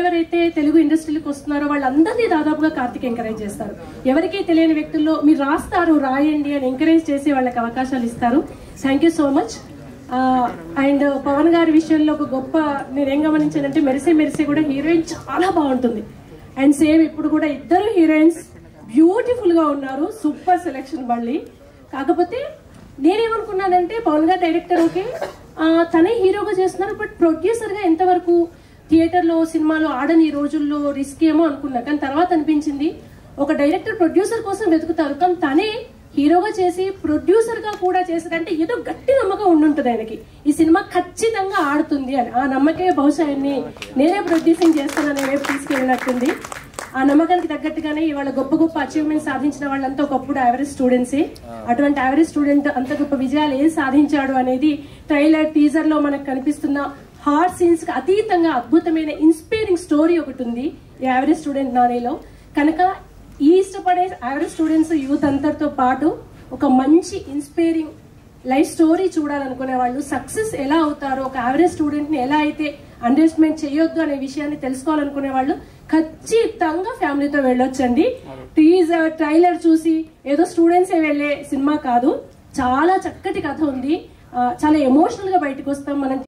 ఎవరెవరైతే తెలుగు ఇండస్ట్రీకి వస్తున్నారో వాళ్ళందరినీ దాదాపుగా కార్తిక్ ఎంకరేజ్ చేస్తారు. ఎవరికీ తెలియని వ్యక్తుల్లో మీరు రాస్తారు, రాయండి అని ఎంకరేజ్ చేసి వాళ్ళకి అవకాశాలు ఇస్తారు. Thank you so much. And Pawan గారి విషయంలో ఒక గొప్ప నేను ఏం గమనించానంటే మెరిసే మెరిసే కూడా హీరోయిన్ చాలా బాగుంటుంది. అండ్ సేమ్ ఇప్పుడు కూడా ఇద్దరు హీరోయిన్స్ బ్యూటిఫుల్ గా ఉన్నారు. సూపర్ సెలెక్షన్ మళ్ళీ. కాకపోతే నేనేమనుకున్నానంటే పవన్ గారు డైరెక్టర్ ఓకే తనే హీరోగా చేస్తున్నారు, బట్ ప్రొడ్యూసర్ గా ఎంతవరకు థియేటర్లో సినిమాలో ఆడని రోజుల్లో రిస్క్ ఏమో అనుకున్నా. కానీ తర్వాత అనిపించింది ఒక డైరెక్టర్ ప్రొడ్యూసర్ కోసం వెతుకుతారు, కానీ తనే హీరోగా చేసి ప్రొడ్యూసర్ గా కూడా చేశారంటే ఏదో గట్టి నమ్మకం ఉండుంటుంది ఆయనకి ఈ సినిమా ఖచ్చితంగా ఆడుతుంది అని. ఆ నమ్మకే బహుశా ఆయన్ని నేనే ప్రొడ్యూసింగ్ చేస్తాననే వైపు తీసుకెళ్ళినట్టుంది. ఆ నమ్మకానికి తగ్గట్టుగానే ఇవాళ గొప్ప గొప్ప అచీవ్మెంట్ సాధించిన వాళ్ళంతా ఒకప్పుడు యావరేజ్ స్టూడెంట్సే. అటువంటి యావరేజ్ స్టూడెంట్ అంత గొప్ప విజయాలు ఏం సాధించాడు అనేది ట్రైలర్ టీజర్ లో మనకు కనిపిస్తున్న హార్డ్ సీన్స్ కి అతీతంగా అద్భుతమైన ఇన్స్పైరింగ్ స్టోరీ ఒకటి ఉంది యావరేజ్ స్టూడెంట్ నానేలో. కనుక ఈ ఇష్టపడే యావరేజ్ స్టూడెంట్స్ యూత్ అంతటితో పాటు ఒక మంచి ఇన్స్పైరింగ్ లైఫ్ స్టోరీ చూడాలనుకునే వాళ్ళు, సక్సెస్ ఎలా అవుతారో, ఒక యావరేజ్ స్టూడెంట్ ని ఎలా అయితే అండర్ ఎస్టిమేట్ చేయొద్దు అనే విషయాన్ని తెలుసుకోవాలనుకునే వాళ్ళు ఖచ్చితంగా ఫ్యామిలీతో వెళ్ళొచ్చండి. టీజర్ ట్రైలర్ చూసి ఏదో స్టూడెంట్స్ వెళ్లే సినిమా కాదు, చాలా చక్కటి కథ ఉంది, చాలా ఎమోషనల్ గా బయటకు వస్తాం మనం.